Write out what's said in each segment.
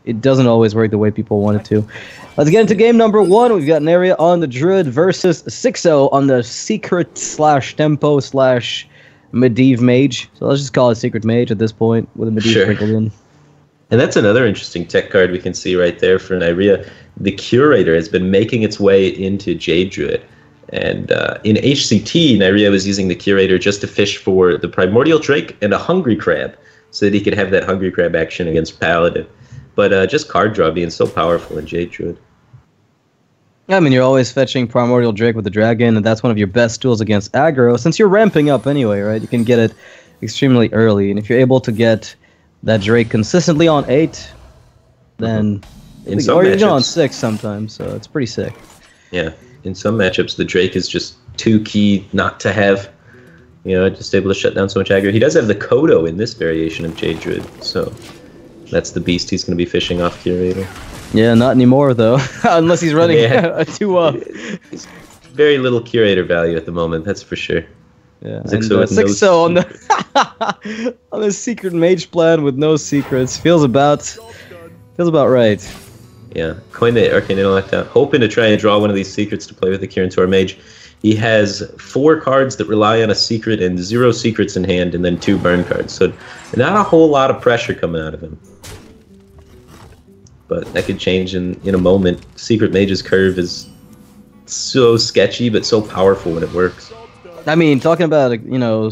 it doesn't always work the way people want it to. Let's get into game number 1. We've got Neirea on the Druid versus Xixo on the secret / tempo / Medivh Mage. So let's just call it Secret Mage at this point with a Medivh sprinkled in. And that's another interesting tech card we can see right there for Neirea. The Curator has been making its way into Jade Druid. And in HCT, Neirea was using the Curator just to fish for the Primordial Drake and a Hungry Crab, so that he could have that Hungry Crab action against Paladin. But just card draw being so powerful in Jade Druid. Yeah, I mean, you're always fetching Primordial Drake with the Dragon, and that's one of your best tools against aggro. Since you're ramping up anyway, right? You can get it extremely early. And if you're able to get that Drake consistently on 8, then... or even on 6 sometimes, so it's pretty sick. Yeah, in some matchups, the Drake is just too key not to have. You know, just able to shut down so much aggro. He does have the Kodo in this variation of Jade Druid, so that's the beast he's going to be fishing off Curator. Yeah, not anymore, though. Unless he's running a 2-up. Very little Curator value at the moment, that's for sure. Yeah, Xixo on the on the Secret Mage plan with no secrets. Feels about right. Yeah, coin the Arcane Intellect out. Hoping to try and draw one of these secrets to play with the Kirintor Mage. He has 4 cards that rely on a secret and 0 secrets in hand, and then 2 burn cards. So not a whole lot of pressure coming out of him. But that could change in a moment. Secret Mage's curve is so sketchy, but so powerful when it works. I mean, talking about,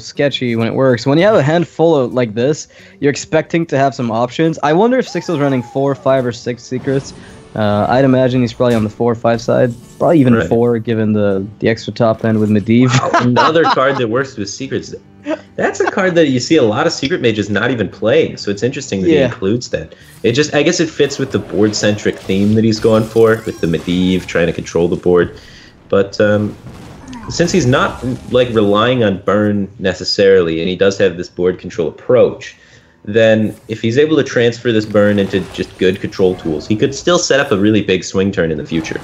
sketchy when it works, when you have a handful of like this, you're expecting to have some options. I wonder if Xixo's running 4, 5, or 6 secrets. I'd imagine he's probably on the 4 or 5 side. Probably even 4, given the extra top end with Medivh. Wow, another card that works with secrets. That's a card that you see a lot of Secret Mages not even playing, so it's interesting that he includes that. I guess it fits with the board-centric theme that he's going for, with the Medivh trying to control the board. But since he's not relying on burn necessarily, and he does have this board control approach, then if he's able to transfer this burn into just good control tools, he could still set up a really big swing turn in the future.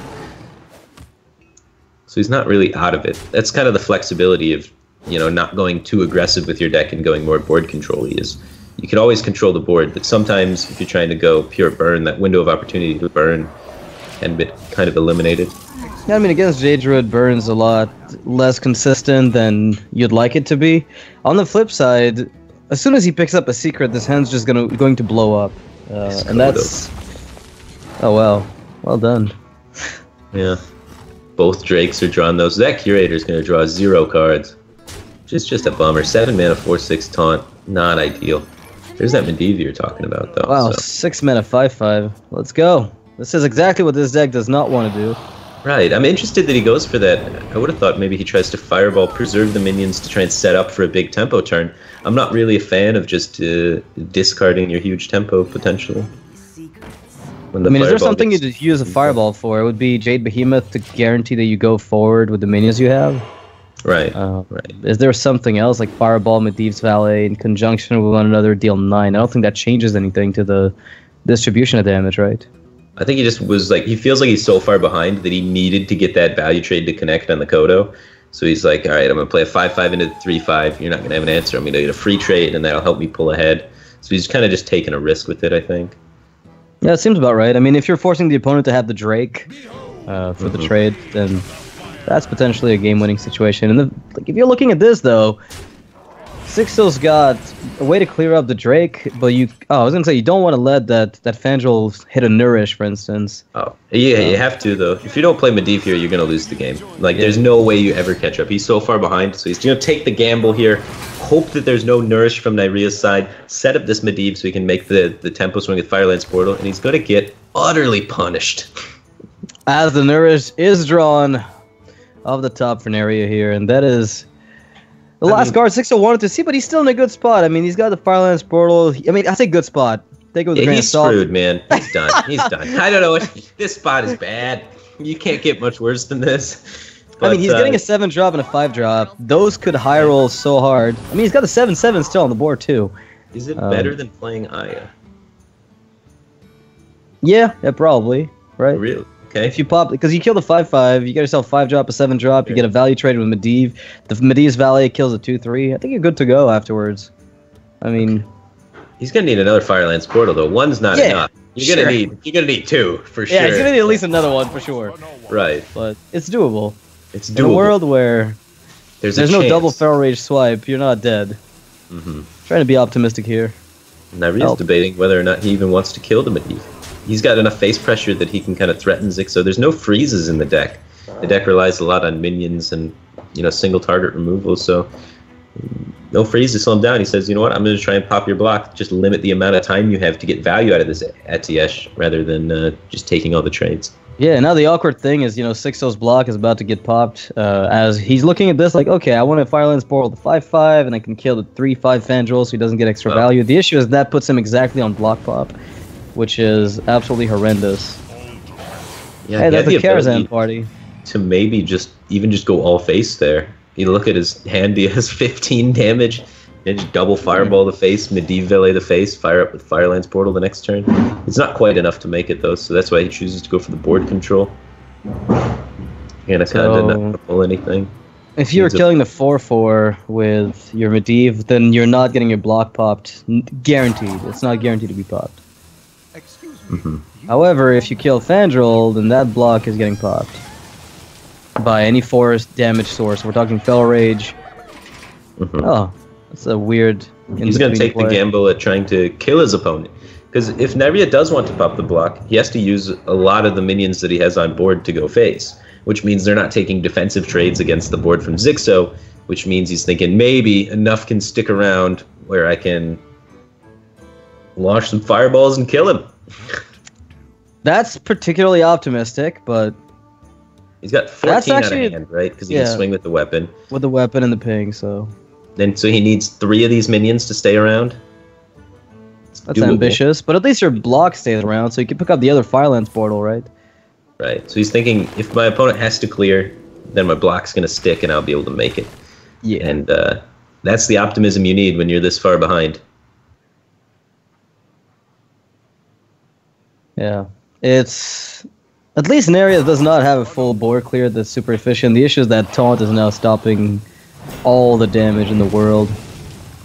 So he's not really out of it. That's kind of the flexibility of, not going too aggressive with your deck and going more board control-y. You can always control the board, but sometimes if you're trying to go pure burn, that window of opportunity to burn can be kind of eliminated. Yeah, I mean, against Jade Druid, burn's a lot less consistent than you'd like it to be. On the flip side, as soon as he picks up a secret, this hand's just going to blow up. And that's... Oh, wow. Well done. Yeah. Both Drakes are drawing those. That Curator's going to draw 0 cards. Just a bummer. 7 mana, 4/6 taunt. Not ideal. There's that Medivh you're talking about, though. Wow, 6 mana, 5/5. Let's go. This is exactly what this deck does not want to do. Right. I'm interested that he goes for that. I would have thought maybe he tries to Fireball, preserve the minions to try and set up for a big tempo turn. I'm not really a fan of just discarding your huge tempo, potentially. I mean, is there something you use a Fireball for? It would be Jade Behemoth to guarantee that you go forward with the minions you have. Right, right. Is there something else, like Fireball, Medivh's Valet, in conjunction with one another, deal 9? I don't think that changes anything to the distribution of damage, right? I think he just was he feels like he's so far behind that he needed to get that value trade to connect on the Kodo. So he's like, all right, I'm going to play a 5/5 into the 3/5. You're not going to have an answer. I'm going to get a free trade, and that'll help me pull ahead. So he's kind of just taking a risk with it, I think. Yeah, it seems about right. I mean, if you're forcing the opponent to have the Drake for the trade, then that's potentially a game-winning situation. And if you're looking at this, though, Xixo's got a way to clear up the Drake, but I was going to say, you don't want to let that Fangel hit a Nourish, for instance. Oh, yeah, you have to, though. If you don't play Medivh here, you're going to lose the game. There's no way you ever catch up. He's so far behind, so he's going to take the gamble here, hope that there's no Nourish from Neirea's side, set up this Medivh so he can make the tempo swing with Firelands Portal, and he's going to get utterly punished. As the Nourish is drawn off the top for Neirea here, and that is... The last card Xixo wanted to see, but he's still in a good spot. I mean, he's got the Firelands Portal. I mean, I say good spot. Take it with a grain of salt. He's screwed, man. He's done. He's done. I don't know. This spot is bad. You can't get much worse than this. But, I mean, he's getting a 7-drop and a 5-drop. Those could high roll so hard. I mean, he's got a 7/7 still on the board, too. Is it better than playing Aya? Yeah, probably. Right? Really? Okay. If you pop, because you kill the 5/5, you get yourself 5-drop, a 7-drop, you get a value trade with Medivh. The Medivh's Valet kills a 2/3. I think you're good to go afterwards. I mean, he's gonna need another Firelands Portal though. One's not enough. You're gonna need two for sure. Yeah, he's gonna need at least another one for sure. Right. But it's doable. It's doable. In a world where there's no chance. double feral rage swipe, you're not dead. Trying to be optimistic here. Neirea's debating whether or not he even wants to kill the Medivh. He's got enough face pressure that he can kind of threaten Xixo. There's no freezes in the deck. The deck relies a lot on minions and single target removal, so no freeze to slow him down. He says, you know what, I'm going to try and pop your block. Just limit the amount of time you have to get value out of this Atiesh rather than just taking all the trades. Yeah, now the awkward thing is, Xixo's block is about to get popped. As he's looking at this like, okay, I want to Fireland Spoil the 5/5, and I can kill the 3/5 Fandral so he doesn't get extra value. The issue is that puts him exactly on block pop, which is absolutely horrendous. Yeah, hey, that's a Karazhan party. To maybe just go all face there. You look at his hand, he has 15 damage, and just double Fireball the face, Medivh Veil the face, fire up with Firelands Portal the next turn. It's not quite enough to make it though, so that's why he chooses to go for the board control. Anaconda not gonna pull anything. If you're killing the 4/4 with your Medivh, then you're not getting your block popped. Guaranteed. It's not guaranteed to be popped. However, if you kill Fandral, then that block is getting popped by any forest damage source. We're talking Fel Rage. Oh, that's a weird. He's going to take the gamble at trying to kill his opponent. Because if Neirea does want to pop the block, he has to use a lot of the minions that he has on board to go face. Which means they're not taking defensive trades against the board from Xixo. Which means he's thinking maybe enough can stick around where I can launch some fireballs and kill him. That's particularly optimistic, but he's got 14 out of hand, right? Because he can swing with the weapon. With the weapon and the ping, so. So he needs 3 of these minions to stay around. That's ambitious, but at least your block stays around, so you can pick up the other Firelands Portal, right? Right. So he's thinking, if my opponent has to clear, then my block's going to stick and I'll be able to make it. Yeah. And that's the optimism you need when you're this far behind. Yeah. It's... At least Neirea does not have a full board clear that's super efficient. The issue is that Taunt is now stopping all the damage in the world.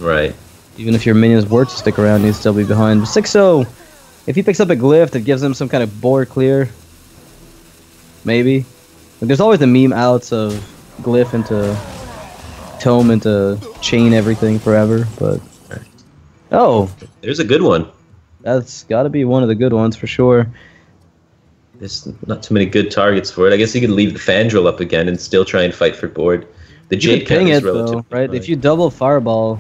Right. Even if your minions were to stick around, he'd still be behind. But Xixo, if he picks up a glyph that gives him some kind of board clear, maybe. Like, there's always the meme outs of glyph into tome into chain everything forever, but... Oh! There's a good one. That's gotta be one of the good ones for sure. There's not too many good targets for it. I guess you could leave the Fandral up again and still try and fight for board. The Jade ping is it though, right? High. If you double Fireball,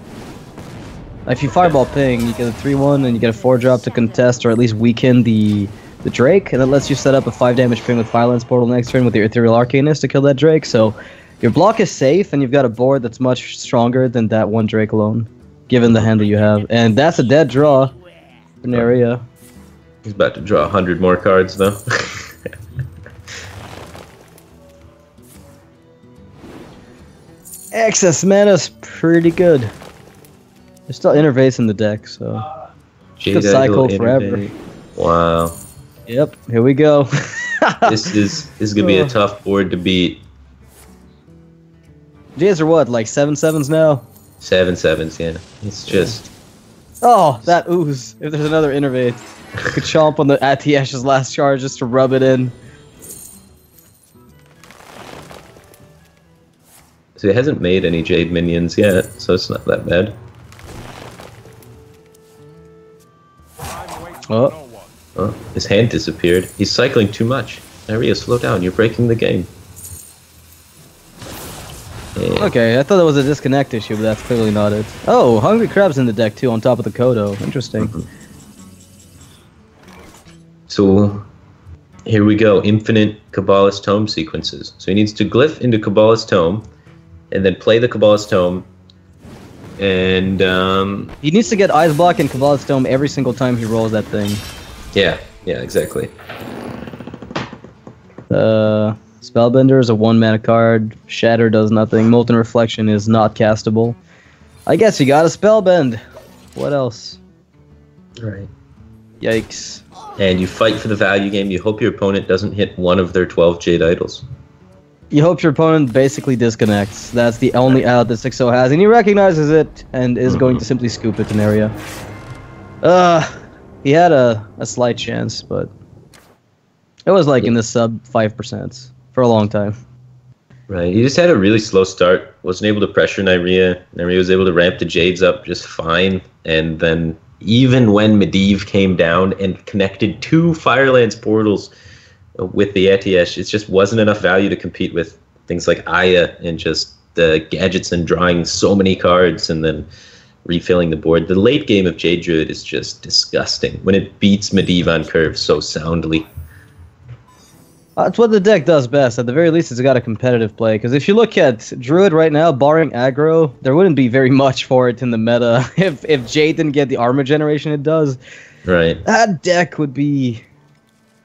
if you Fireball ping, you get a 3/1 and you get a 4-drop to contest or at least weaken the Drake, and that lets you set up a 5 damage ping with Firelands Portal next turn with your Ethereal Arcanist to kill that Drake. So your block is safe, and you've got a board that's much stronger than that one Drake alone, given the hand that you have. And that's a dead draw for Neirea. He's about to draw 100 more cards though. Excess mana's pretty good. There's still Innervates in the deck, so could cycle forever. Wow. Yep, here we go. This is gonna be a tough board to beat. Jays are what, like 7/7s now? 7/7s, yeah. It's just. Oh, that ooze! If there's another Innervate, I could chomp on the Atiesh's last charge just to rub it in. So he hasn't made any Jade minions yet, so it's not that bad. Oh, his hand disappeared. He's cycling too much. Neirea, slow down. You're breaking the game. Yeah. Okay, I thought that was a disconnect issue, but that's clearly not it. Oh, Hungry Crab's in the deck too, on top of the Kodo. Interesting. So here we go. Infinite Kabbalist Tome sequences. So he needs to glyph into Kabbalist Tome, and then play the Kabbalist Tome. And he needs to get Eyes Block and Kabbalist Tome every single time he rolls that thing. Yeah, exactly. Spellbender is a 1-mana card. Shatter does nothing. Molten Reflection is not castable. I guess you gotta Spellbend. What else? Right. Yikes. And you fight for the value game. You hope your opponent doesn't hit one of their 12 Jade Idols. You hope your opponent basically disconnects. That's the only out that Xixo has, and he recognizes it and is going to simply scoop it to Neirea. He had a slight chance, but it was like in the sub 5% for a long time. Right, he just had a really slow start. Wasn't able to pressure Neirea. Neirea was able to ramp the Jades up just fine, and then even when Medivh came down and connected 2 Firelands portals with the Etiash, it just wasn't enough value to compete with things like Aya and just the gadgets and drawing so many cards and then refilling the board. The late game of Jade Druid is just disgusting when it beats Medivh on curve so soundly. That's what the deck does best. At the very least, it's got a competitive play. Because if you look at Druid right now, barring aggro, there wouldn't be very much for it in the meta. If Jade didn't get the armor generation it does, right, that deck would be...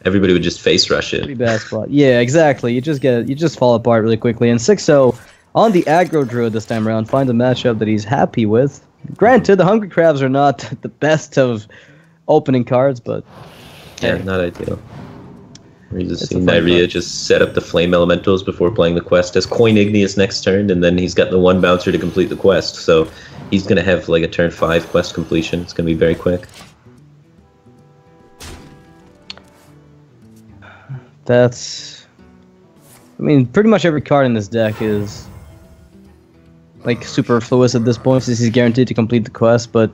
Everybody would just face rush it. Pretty bad spot. Yeah, exactly. You just fall apart really quickly. And Xixo, on the aggro Druid this time around, finds a matchup that he's happy with. Granted, the Hungry Crabs are not the best of opening cards, but... Yeah, not ideal. We just see Neirea just set up the Flame Elementals before playing the quest as Coin Igneous next turn, and then he's got the 1 bouncer to complete the quest. So he's going to have like a turn 5 quest completion. It's going to be very quick. That's... I mean, pretty much every card in this deck is like superfluous at this point since he's guaranteed to complete the quest, but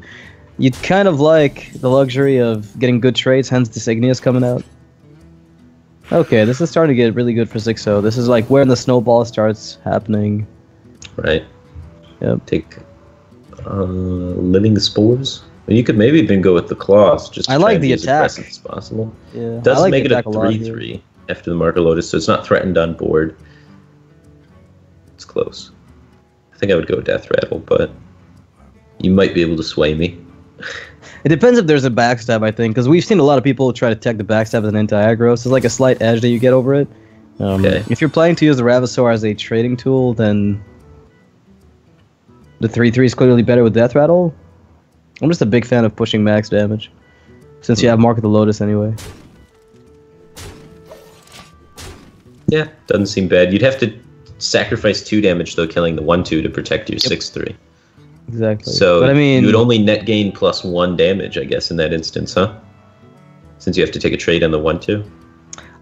you'd kind of like the luxury of getting good trades, hence this Igneous coming out. Okay, this is starting to get really good for Xixo. This is like where the snowball starts happening. Right. Yep. Take Living Spores. Well, you could maybe even go with the Claws. Just I like the attack. As as possible. Yeah, it does like make it a 3/3 after the Marker Lotus, so it's not threatened on board. It's close. I think I would go Death Rattle, but you might be able to sway me. It depends if there's a backstab, I think, because we've seen a lot of people try to tech the backstab as an anti-aggro, so it's like a slight edge that you get over it. Okay. If you're planning to use the Ravasaur as a trading tool, then the 3/3 is clearly better with Death Rattle. I'm just a big fan of pushing max damage, since you have Mark of the Lotus anyway. Yeah, doesn't seem bad. You'd have to sacrifice 2 damage, though, killing the 1/2 to protect your 6/3. Exactly. So but, I mean, you would only net gain +1 damage, I guess, in that instance, huh? Since you have to take a trade on the 1/2.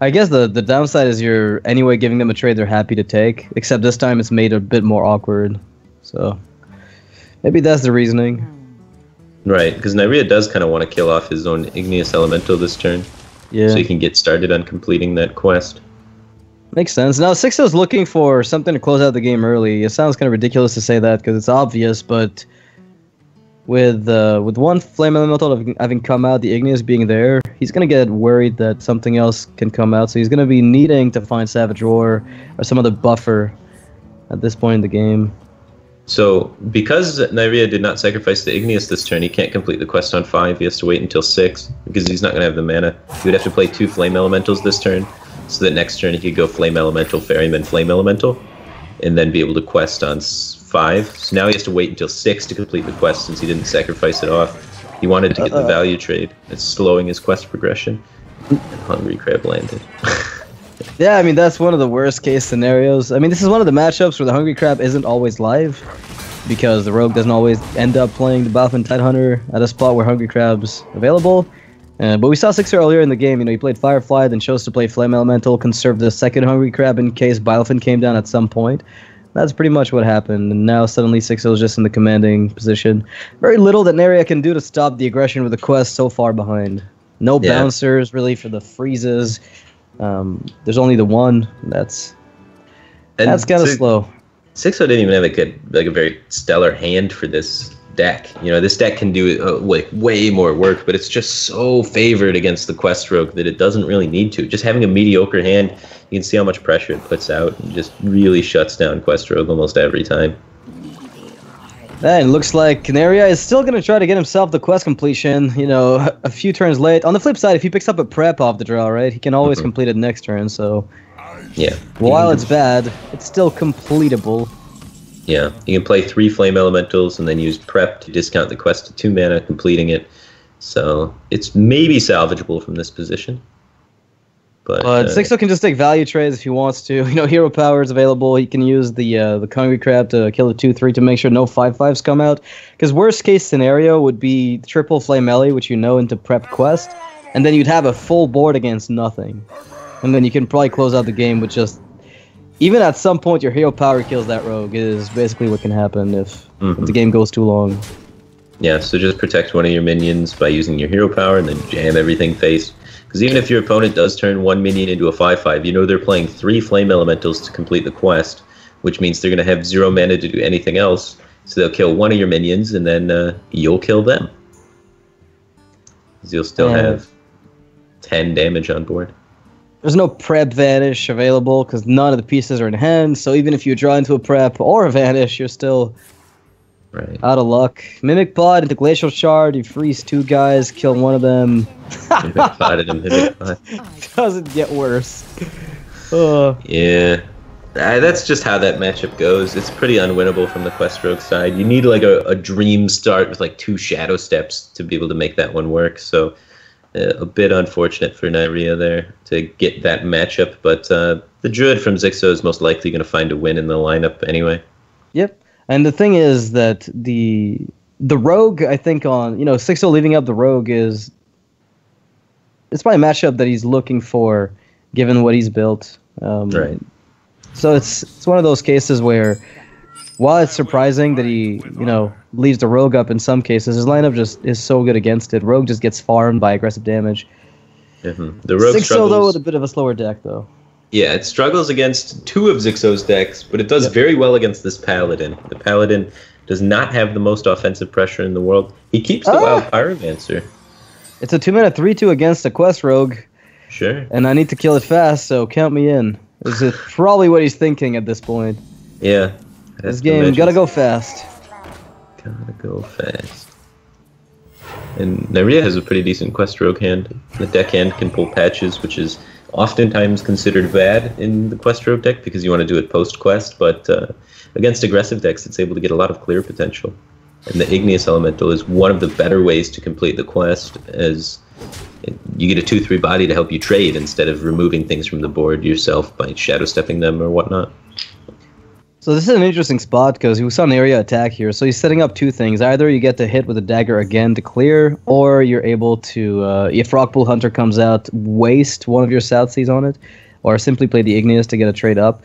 I guess the downside is you're anyway giving them a trade they're happy to take, except this time it's made a bit more awkward. So maybe that's the reasoning. Right, because Neirea does kind of want to kill off his own Igneous Elemental this turn. Yeah. So he can get started on completing that quest. Makes sense. Now, Xixo's looking for something to close out the game early. It sounds kind of ridiculous to say that because it's obvious, but with 1 Flame Elemental having come out, the Igneous being there, he's going to get worried that something else can come out, so he's going to be needing to find Savage Roar or some other buffer at this point in the game. So, because Neirea did not sacrifice the Igneous this turn, he can't complete the quest on 5. He has to wait until 6 because he's not going to have the mana. He would have to play 2 Flame Elementals this turn, so that next turn he could go Flame Elemental, Ferryman, Flame Elemental, and then be able to quest on 5. So now he has to wait until 6 to complete the quest since he didn't sacrifice it off. He wanted to get the value trade. It's slowing his quest progression. And Hungry Crab landed. Yeah, I mean, that's one of the worst case scenarios. I mean, this is one of the matchups where the Hungry Crab isn't always live because the Rogue doesn't always end up playing the Balefin Tidehunter at a spot where Hungry Crab's available. But we saw Xixo earlier in the game. You know, he played Firefly, then chose to play Flame Elemental, conserve the second Hungry Crab in case Balefin came down at some point. That's pretty much what happened. And now suddenly Xixo's just in the commanding position. Very little that Neirea can do to stop the aggression with the quest so far behind. No bouncers really for the freezes. There's only the 1. That's kind of slow. Xixo didn't even have a very stellar hand for this deck. You know, this deck can do way more work, but it's just so favored against the Quest Rogue that it doesn't really need to. Just having a mediocre hand, you can see how much pressure it puts out and just really shuts down Quest Rogue almost every time. And it looks like Neirea is still going to try to get himself the quest completion, you know, a few turns late. On the flip side, if he picks up a prep off the draw, right, he can always complete it next turn, so... Yeah. While it's bad, it's still completable. Yeah, you can play 3 Flame Elementals and then use Prep to discount the quest to 2 mana, completing it. So it's maybe salvageable from this position. But Xixo can just take value trades if he wants to. You know, hero power is available. He can use the concrete crab to kill the 2/3 to make sure no 5/5s come out. Because worst case scenario would be triple flame melee, which you know into prep quest, and then you'd have a full board against nothing, and then you can probably close out the game with just. Even at some point, your hero power kills that rogue is basically what can happen if the game goes too long. Yeah, so just protect one of your minions by using your hero power and then jam everything face. Because even if your opponent does turn one minion into a 5/5, you know they're playing 3 flame elementals to complete the quest, which means they're going to have 0 mana to do anything else. So they'll kill one of your minions and then you'll kill them. Because you'll still have 10 damage on board. There's no prep vanish available because none of the pieces are in hand. So even if you draw into a prep or a vanish, you're still out of luck. Mimic Pod into Glacial Shard. You freeze 2 guys, kill one of them. Mimic Pod into Mimic Pod. Doesn't get worse. Yeah. That's just how that matchup goes. It's pretty unwinnable from the Quest Rogue side. You need like a dream start with like 2 Shadow Steps to be able to make that one work. So a bit unfortunate for Neirea there to get that matchup, but the Druid from Xixo is most likely going to find a win in the lineup anyway. Yep, and the thing is that the Rogue, I think on, you know, Xixo leaving up the Rogue it's probably a matchup that he's looking for, given what he's built. Right. So it's one of those cases where, while it's surprising that he, you know, leaves the Rogue up in some cases, his lineup just is so good against it. Rogue just gets farmed by aggressive damage. The Rogue Xixo, struggles, though, with a bit of a slower deck, though. Yeah, it struggles against 2 of Xixo's decks, but it does very well against this Paladin. The Paladin does not have the most offensive pressure in the world. He keeps the Wild Pyromancer. It's a 2-mana 3/2 against a Quest Rogue. Sure. And I need to kill it fast, so count me in. This is probably what he's thinking at this point. Yeah. This game, gotta go fast. Gotta go fast. And Neirea has a pretty decent Quest Rogue hand. The deck hand can pull patches, which is oftentimes considered bad in the Quest Rogue deck because you want to do it post-quest, but against aggressive decks, it's able to get a lot of clear potential. And the Igneous Elemental is one of the better ways to complete the quest, as you get a 2/3 body to help you trade instead of removing things from the board yourself by shadow stepping them or whatnot. So this is an interesting spot because we saw Neirea attack here. So he's setting up 2 things. Either you get to hit with a dagger again to clear, or you're able to, if Rockpool Hunter comes out, waste one of your South Seas on it, or simply play the Igneous to get a trade up.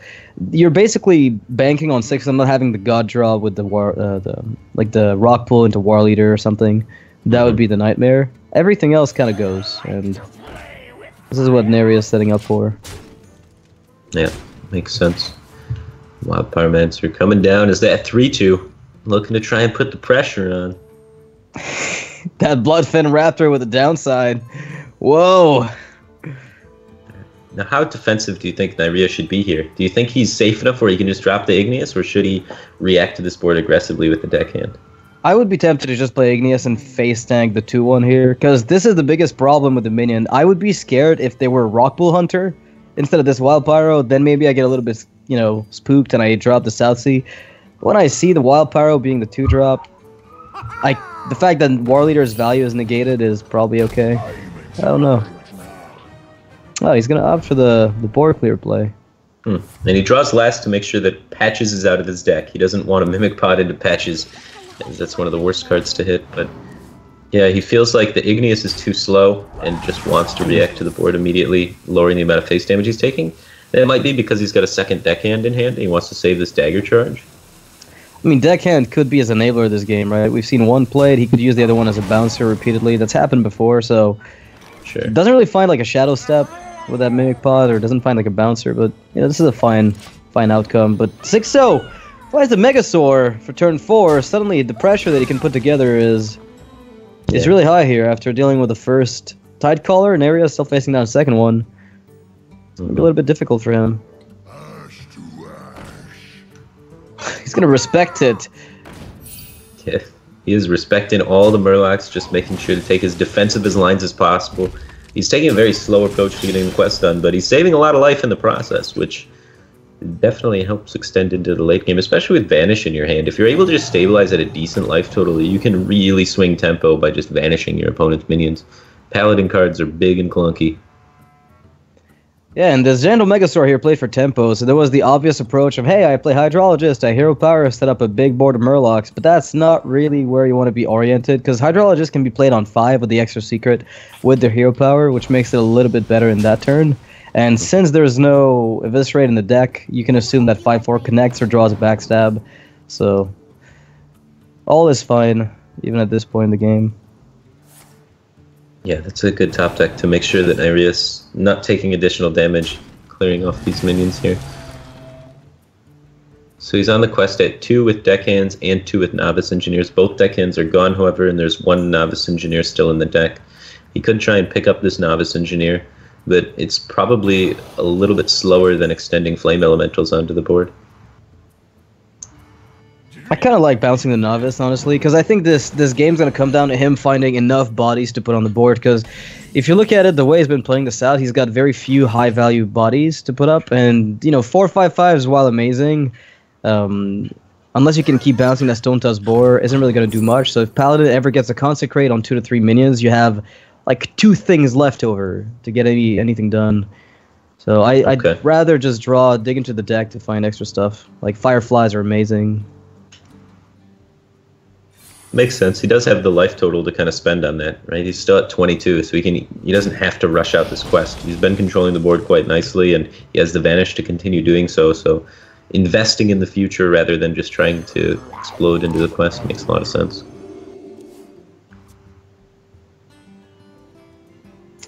You're basically banking on 6 and not having the God draw with the Rockpool into War Leader or something. That would be the nightmare. Everything else kind of goes, and this is what Neirea is setting up for. Yeah, makes sense. Wild Pyromancer coming down is that 3/2, looking to try and put the pressure on. That Bloodfen Raptor with a downside. Whoa. Now, how defensive do you think Neirea should be here? Do you think he's safe enough where he can just drop the Igneous, or should he react to this board aggressively with the deckhand? I would be tempted to just play Igneous and face tank the 2/1 here, because this is the biggest problem with the minion. I would be scared if they were Rockpool Hunter instead of this Wild Pyro. Then maybe I get a little bit, you know, spooked and I drop the South Sea. When I see the Wild Pyro being the 2-drop, the fact that War Leader's value is negated is probably okay. I don't know. Oh, he's gonna opt for the board clear play. And he draws last to make sure that Patches is out of his deck. He doesn't want to Mimic Pod into Patches, as that's one of the worst cards to hit. But yeah, he feels like the Igneous is too slow and just wants to react to the board immediately, lowering the amount of face damage he's taking. And it might be because he's got a second deckhand in hand and he wants to save this dagger charge. I mean, deckhand could be his enabler of this game, right? We've seen one played. He could use the other one as a bouncer repeatedly. That's happened before, so sure. Doesn't really find like a shadow step with that Mimic Pod, or doesn't find like a bouncer, but you know, this is a fine outcome. But Xixo flies the Megasaur for turn 4. Suddenly, the pressure that he can put together is really high here after dealing with the first Tidecaller. Neirea is still facing down a second one. It's gonna be a little bit difficult for him. He's gonna respect it. Yeah, he is respecting all the Murlocs, just making sure to take as defensive as lines as possible. He's taking a very slow approach to getting the quest done, but he's saving a lot of life in the process, which definitely helps extend into the late game, especially with Vanish in your hand. If you're able to just stabilize at a decent life total, you can really swing tempo by just vanishing your opponent's minions. Paladin cards are big and clunky. Yeah, and the Zandal Megasaur here played for tempo, so there was the obvious approach of, hey, I play Hydrologist, I Hero Power, set up a big board of Murlocs, but that's not really where you want to be oriented, because Hydrologist can be played on 5 with the extra secret with their Hero Power, which makes it a little bit better in that turn. And since there's no Eviscerate in the deck, you can assume that 5-4 connects or draws a backstab, so all is fine, even at this point in the game. Yeah, that's a good top deck to make sure that Neirea's not taking additional damage, clearing off these minions here. So he's on the quest at 2 with deckhands and 2 with novice engineers. Both deckhands are gone, however, and there's 1 novice engineer still in the deck. He could try and pick up this novice engineer, but it's probably a little bit slower than extending flame elementals onto the board. I kind of like bouncing the novice, honestly, because I think this game's going to come down to him finding enough bodies to put on the board, because if you look at it, the way he's been playing this out, he's got very few high-value bodies to put up, and, 4/5/5s, while amazing, unless you can keep bouncing that Stone Tusk Boar, isn't really going to do much, so if Paladin ever gets a Consecrate on 2 to 3 minions, you have, like, 2 things left over to get anything done. So I'd rather just dig into the deck to find extra stuff. Like, Fireflies are amazing. Makes sense. He does have the life total to kind of spend on that, right? He's still at 22, so he doesn't have to rush out this quest. He's been controlling the board quite nicely, and he has the Vanish to continue doing so. So investing in the future rather than just trying to explode into the quest makes a lot of sense.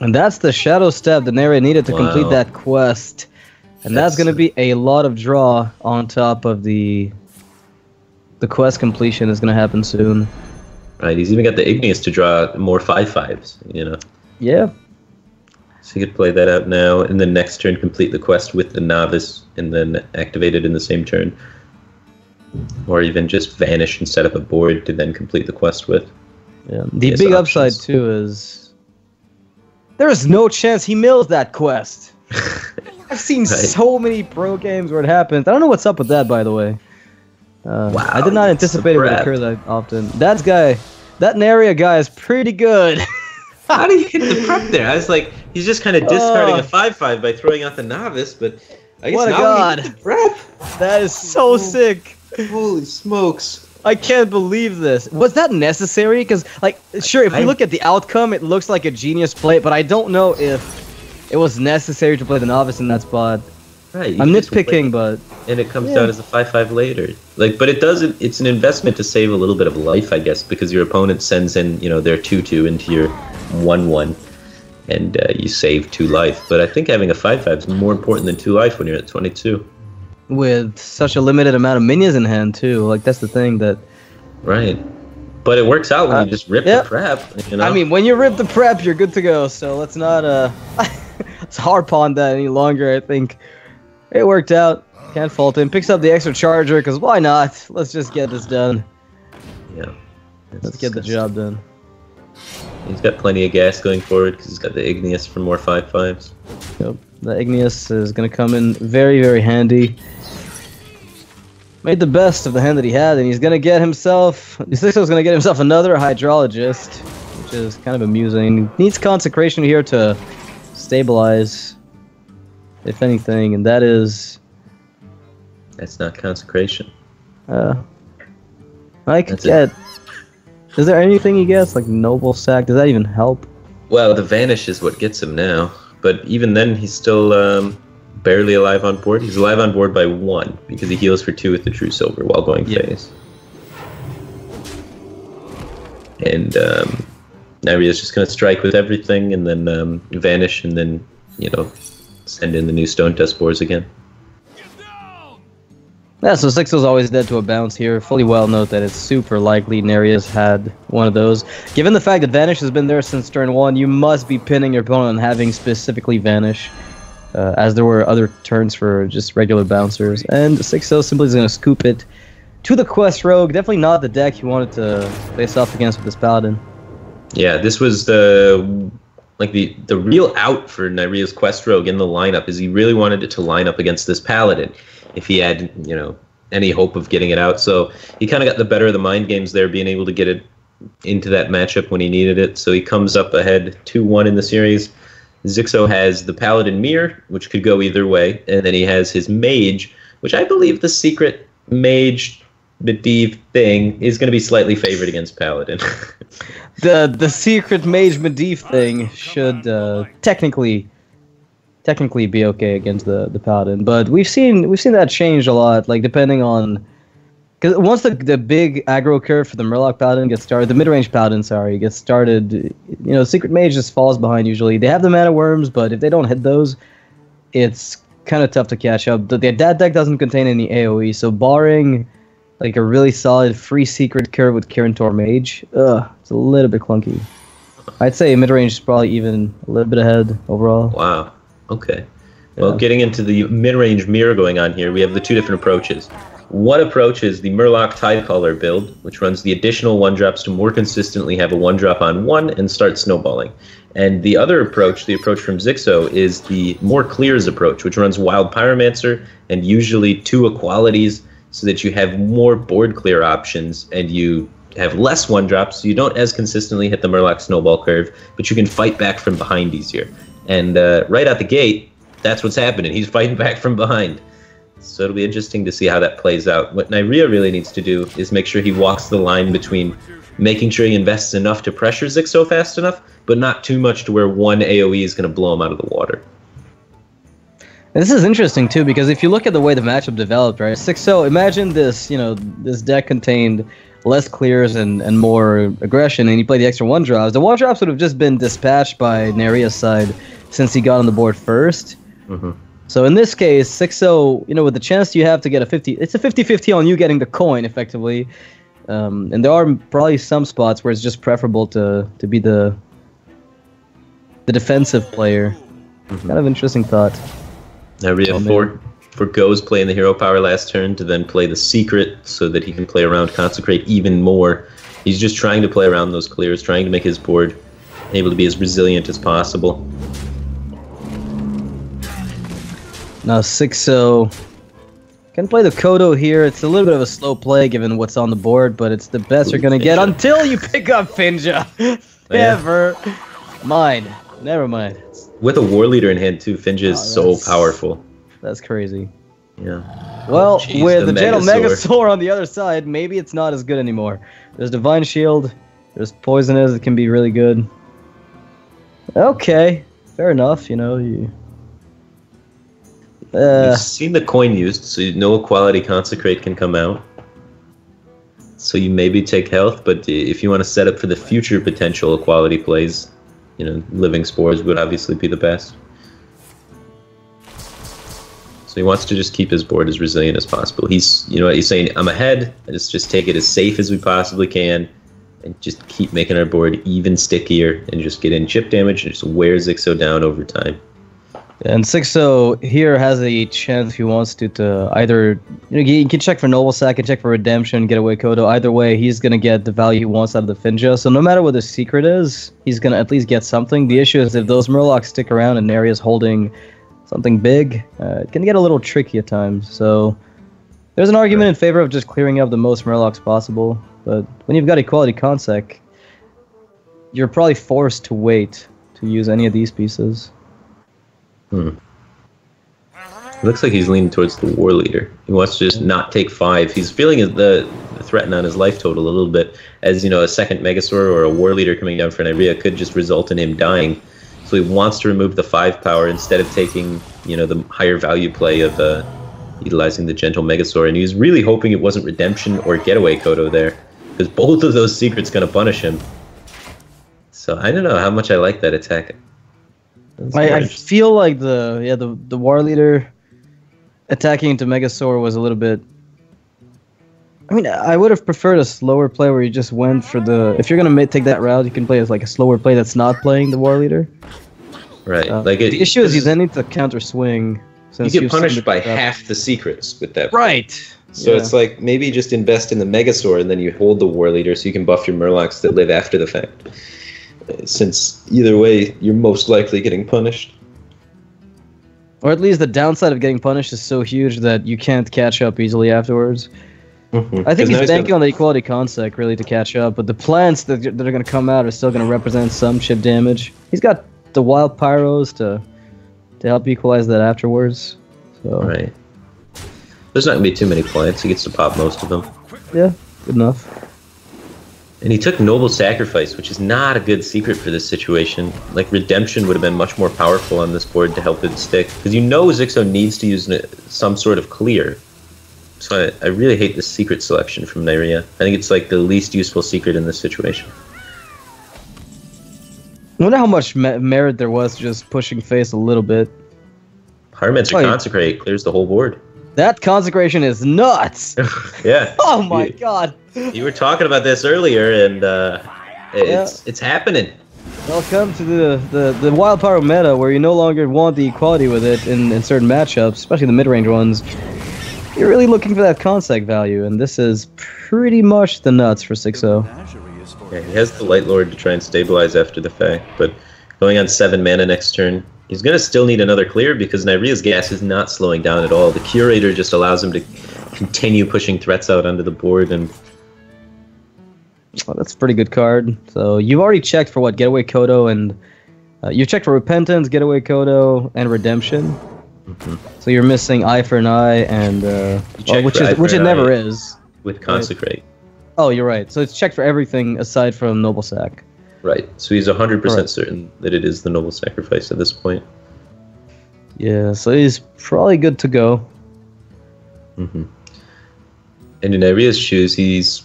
And that's the Shadow Step that Neirea needed to complete that quest. And that's going to be a lot of draw on top of the quest completion is going to happen soon. Right, he's even got the Igneous to draw more 5/5s, Yeah. So he could play that out now, and then next turn complete the quest with the Novice, and then activate it in the same turn. Or even just vanish and set up a board to then complete the quest with. Yeah. The big upside, too, is there is no chance he mills that quest. I've seen so many pro games where it happens. I don't know what's up with that, by the way. Wow, I did not anticipate it would occur that often. That Neirea guy is pretty good. How did he hit the prep there? I was like, he's just kind of discarding a 5/5 by throwing out the Novice, but I guess what a now god! he hit the prep. That is so sick. Holy smokes! I can't believe this. Was that necessary? Because, sure, if we look at the outcome, it looks like a genius play, but I don't know if it was necessary to play the Novice in that spot. Right. I'm nitpicking, but and it comes down as a 5/5 later. But it's an investment to save a little bit of life, I guess, because your opponent sends in, their 2/2 into your 1/1, and you save 2 life. But I think having a 5/5 is more important than 2 life when you're at 22. With such a limited amount of minions in hand, too. That's the thing that... Right. But it works out when you just rip the prep, I mean, when you rip the prep, you're good to go, so let's not let's harp on that any longer, I think. It worked out. Can't fault him. Picks up the extra charger, because why not? Let's just get this done. Yeah. Let's get the job done. He's got plenty of gas going forward, because he's got the Igneous for more 5/5s. Yep. The Igneous is going to come in very, very handy. Made the best of the hand that he had, and he's going to get himself... Xixo's going to get himself another Hydrologist, which is kind of amusing. Needs Consecration here to stabilize, if anything, and that is... That's not Consecration. I could get... Is there anything he gets, like Noble Sack? Does that even help? Well, the Vanish is what gets him now, but even then he's still barely alive on board. He's alive on board by 1, because he heals for 2 with the True Silver while going phase. And Neirea's just going to strike with everything, and then vanish, and then, send in the new Stone Tusk Boars again. Yeah, so Xixo's always dead to a bounce here. Fully well note that it's super likely Neirea's had one of those. Given the fact that Vanish has been there since turn 1, you must be pinning your opponent on having specifically Vanish, as there were other turns for just regular bouncers. And Xixo simply is going to scoop it to the Quest Rogue. Definitely not the deck he wanted to face off against with this Paladin. Yeah, this was the real out for Neirea's Quest Rogue in the lineup, is he really wanted it to line up against this Paladin if he had, any hope of getting it out. So he kind of got the better of the mind games there, being able to get it into that matchup when he needed it. So he comes up ahead 2-1 in the series, Xixo has the Paladin Mirror, which could go either way, and then he has his Mage, which I believe the secret Mage Medivh thing is going to be slightly favored against Paladin. The secret Mage Medivh thing should technically be okay against the Paladin, but we've seen that change a lot, like depending on, because once the big aggro curve for the Murloc Paladin gets started, the mid-range Paladin, gets started, Secret Mage just falls behind usually. They have the mana worms, but if they don't hit those, it's kind of tough to catch up. That deck doesn't contain any AoE, so barring like a really solid free secret curve with Kirin Mage, it's a little bit clunky. I'd say mid-range is probably even a little bit ahead overall. Wow. Okay. Well, getting into the mid-range mirror going on here, we have the two different approaches. One approach is the Murloc Tidecaller build, which runs the additional 1-drops to more consistently have a 1-drop on 1 and start snowballing. And the other approach, the approach from Xixo, is the more clears approach, which runs Wild Pyromancer and usually 2 equalities so that you have more board clear options and you have less 1-drops, so you don't as consistently hit the Murloc snowball curve, but you can fight back from behind easier. And right out the gate, that's what's happening. He's fighting back from behind. So it'll be interesting to see how that plays out. What Neirea really needs to do is make sure he walks the line between making sure he invests enough to pressure Xixo fast enough, but not too much to where one AoE is going to blow him out of the water. And this is interesting too, because if you look at the way the matchup developed, right? Xixo, imagine this, this deck contained less clears and more aggression, and he played the extra 1-drops. The 1-drops would have just been dispatched by Neirea's side since he got on the board first. Mm-hmm. So in this case, Xixo, with the chance you have to get it's a 50-50 on you getting the coin, effectively. And there are probably some spots where it's just preferable to be the defensive player. Mm-hmm. Kind of interesting thought. Neirea forgoes playing the hero power last turn to then play the secret so that he can play around Consecrate even more. He's just trying to play around those clears, trying to make his board able to be as resilient as possible. Now Xixo can play the Kodo here. It's a little bit of a slow play given what's on the board, but it's the best you're going to get until you pick up Finja. Never mind. With a War Leader in hand too, Finja is so powerful. That's crazy. Yeah. Well, with the Gentle Megasaur on the other side, maybe it's not as good anymore. There's Divine Shield. There's Poisonous. It can be really good. Okay. Fair enough, You've seen the coin used, so you know a quality Consecrate can come out. So you maybe take health, but if you want to set up for the future potential equality plays, Living Spores would obviously be the best. So he wants to just keep his board as resilient as possible. He's saying, I'm ahead, let's just take it as safe as we possibly can, and just keep making our board even stickier, and just get in chip damage, and just wear Xixo down over time. And Xixo here has a chance if he wants to either, he can check for Noble Sack and check for Redemption, get away Kodo. Either way, he's going to get the value he wants out of the Finja. So no matter what the secret is, he's going to at least get something. The issue is if those Murlocs stick around and Neirea's holding something big, it can get a little tricky at times. So there's an argument in favor of just clearing up the most Murlocs possible. But when you've got Equality Consec, you're probably forced to wait to use any of these pieces. It looks like he's leaning towards the War Leader. He wants to just not take 5. He's feeling the threat on his life total a little bit, as a second Megasaur or a War Leader coming down for Neirea could just result in him dying. So he wants to remove the 5 power instead of taking the higher value play of utilizing the Gentle Megasaur. And he was really hoping it wasn't Redemption or Getaway Kodo there, because both of those secrets going to punish him. So I don't know how much I like that attack. I feel like the War Leader attacking into Megasaur was a little bit. I mean, I would have preferred a slower play where you just went for the. If you're gonna take that route, you can play as like a slower play that's not playing the War Leader. Right. The issue is you then need to counter swing. You get punished by half the secrets with that. Right. So it's like maybe just invest in the Megasaur and then you hold the War Leader so you can buff your Murlocs that live after the fact. Since either way, you're most likely getting punished. Or at least the downside of getting punished is so huge that you can't catch up easily afterwards. Mm-hmm. I think he's banking on the Equality Consec really to catch up, but the plants that are going to come out are still going to represent some chip damage. He's got the wild pyros to help equalize that afterwards. So Right. There's not gonna be too many plants. He gets to pop most of them. yeah, good enough. And he took Noble Sacrifice, which is not a good secret for this situation. Like, Redemption would have been much more powerful on this board to help it stick. Because you know Xixo needs to use some sort of clear. So I really hate this secret selection from Neirea. I think it's like the least useful secret in this situation. I wonder how much merit there was just pushing face a little bit. Pyromancer Consecrate clears the whole board. That Consecration is nuts! Yeah. Oh my god! You were talking about this earlier, and it's happening. Welcome to the Wild Pyro meta, where you no longer want the equality with it in certain matchups, especially the mid-range ones. You're really looking for that consec value, and this is pretty much the nuts for Xixo. Yeah, he has the Light Lord to try and stabilize after the fact, but going on 7 mana next turn, he's going to still need another clear because Neirea's gas is not slowing down at all. The Curator just allows him to continue pushing threats out onto the board, and oh, that's a pretty good card. So you've already checked for what? Getaway Kodo, and you checked for Repentance, Getaway Kodo, and Redemption. So you're missing Eye for an Eye, and which it never is. With Consecrate. Right. Oh, you're right. So it's checked for everything aside from Noble Sac. Right. So he's 100% certain that it is the Noble Sacrifice at this point. Yeah, so he's probably good to go. And in Neirea's shoes, he's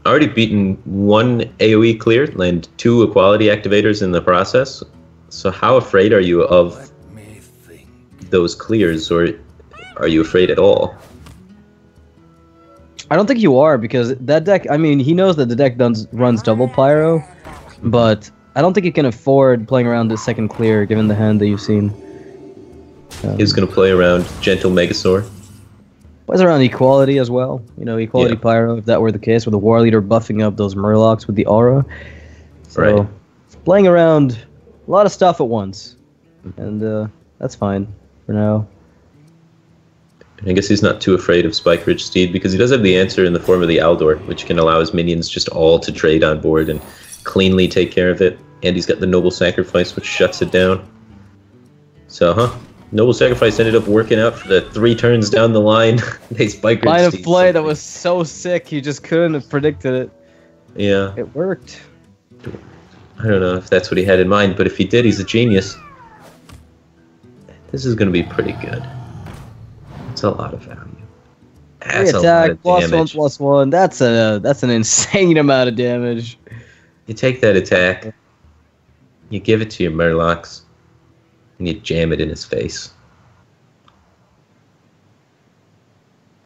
already beaten 1 AoE clear, land 2 equality activators in the process. So how afraid are you of those clears, or are you afraid at all? I don't think you are, because that deck, I mean, he knows that the deck runs double Pyro, but I don't think he can afford playing around the second clear, given the hand that you've seen. He's going to play around Gentle Megasaur. Plays around Equality as well. You know, Equality Pyro, if that were the case, with the War Leader buffing up those Murlocs with the Aura. So, playing around a lot of stuff at once. And that's fine for now. I guess he's not too afraid of Spike Ridge Steed because he does have the answer in the form of the Aldor, which can allow his minions just all to trade on board and cleanly take care of it. And he's got the Noble Sacrifice, which shuts it down. So, Noble Sacrifice ended up working out for the 3 turns down the line. They Spike Ridge Line of Steed play that was so sick, you just couldn't have predicted it. Yeah. It worked. I don't know if that's what he had in mind, but if he did, he's a genius. This is going to be pretty good. That's a lot of value. That's Free a lot attack, of +1, damage. +1. That's an insane amount of damage. You take that attack, you give it to your Murlocs, and you jam it in his face.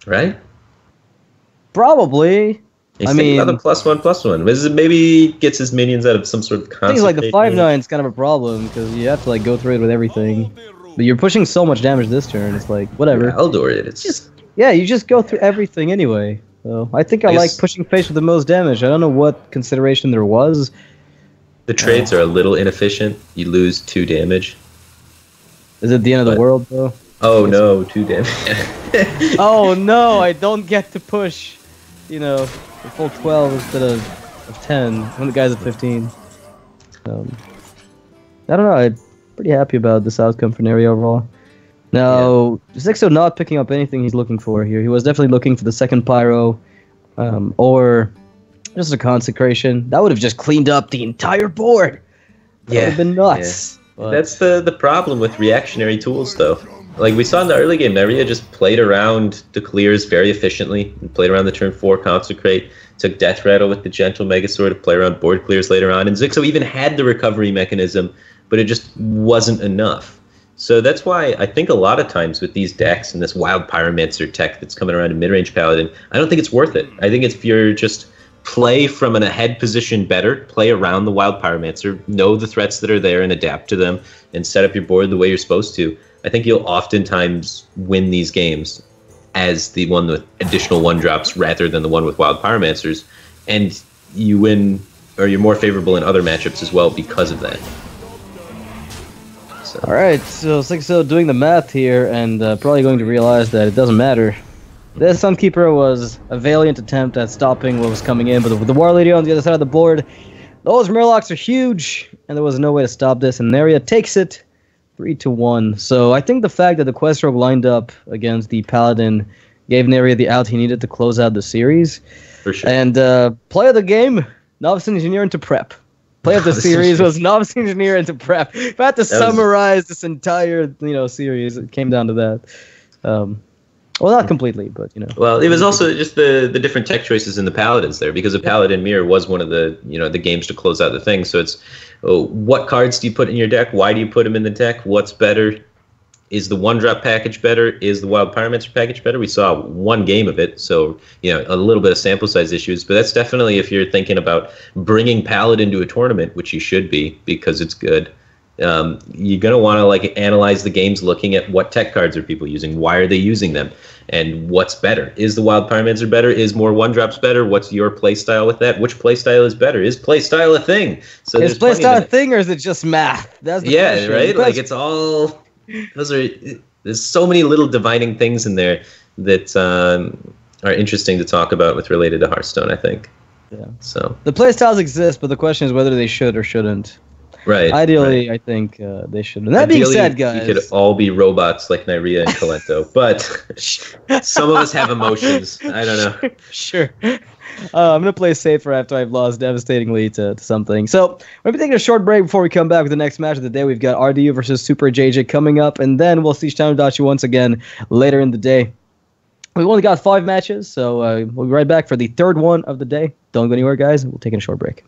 Right? Probably. I mean, about the +1/+1. Maybe gets his minions out of some sort of things like the 5/9 is kind of a problem because you have to like go through it with everything. But you're pushing so much damage this turn. It's like whatever. Yeah, Eldor it. It's just you just go through everything anyway. So I think I like pushing face with the most damage. I don't know what consideration there was. The trades are a little inefficient. You lose 2 damage. Is it the end of the world though? Oh no, 2 damage. Oh no, I don't get to push. You know, the full 12 instead of 10 when the guy's at 15. I don't know. I'm pretty happy about this outcome for Neirea overall. Now, Xixo not picking up anything he's looking for here. He was definitely looking for the second Pyro, or just a Consecration. That would have just cleaned up the entire board. That would have been nuts. Yeah. That's the problem with reactionary tools, though. Like we saw in the early game, Neirea just played around the clears very efficiently and played around the turn 4 Consecrate, took Death Rattle with the Gentle Megasaur to play around board clears later on, and Xixo even had the recovery mechanism, but it just wasn't enough. So that's why I think a lot of times with these decks and this Wild Pyromancer tech that's coming around in mid-range Paladin, I don't think it's worth it. I think if you're just play from an ahead position better, play around the Wild Pyromancer, know the threats that are there and adapt to them, and set up your board the way you're supposed to, I think you'll oftentimes win these games as the one with additional 1-drops rather than the one with Wild Pyromancers, and you win, or you're more favorable in other matchups as well because of that. So. Alright, so Xixo doing the math here, and probably going to realize that it doesn't matter. This Sunkeeper was a valiant attempt at stopping what was coming in, but with the War Lady on the other side of the board, Those Murlocs are huge, and there was no way to stop this, and Neirea takes it 3-1. So I think the fact that the Quest Rogue lined up against the Paladin gave Neirea the out he needed to close out the series. For sure. And play of the game, Novice Engineer into Prep. Play of the series was Novice Engineer into Prep. If I had to summarize this entire series, it came down to that. Well, not completely, but Well, it was also just the different tech choices in the Paladins there, because a Paladin Mirror was one of the the games to close out the thing. So it's what cards do you put in your deck? Why do you put them in the deck? What's better? Is the 1-drop package better? Is the Wild Pyromancer package better? We saw one game of it, so a little bit of sample size issues. But that's definitely, if you're thinking about bringing Paladin to a tournament, which you should be because it's good. You're gonna want to analyze the games, looking at what tech cards are people using, why are they using them, and what's better. Is the Wild Pyromancer better? Is more 1-drops better? What's your play style with that? Which play style is better? Is play style a thing? So is play style a thing, or is it just math? That's the question. Right. It's all. There's so many little dividing things in there that are interesting to talk about with related to Hearthstone, I think. Yeah. So the play styles exist, but the question is whether they should or shouldn't. Right. Ideally, right. I think they should. And that being said, guys, we could all be robots like Neirea and Colento, but some of us have emotions. I don't know. Sure. I'm going to play safer after I've lost devastatingly to something. So we're going to be taking a short break before we come back with the next match of the day. We've got RDU versus Super JJ coming up, and then we'll see Shinodachi once again later in the day. We've only got 5 matches, so we'll be right back for the third one of the day. Don't go anywhere, guys. We'll take a short break.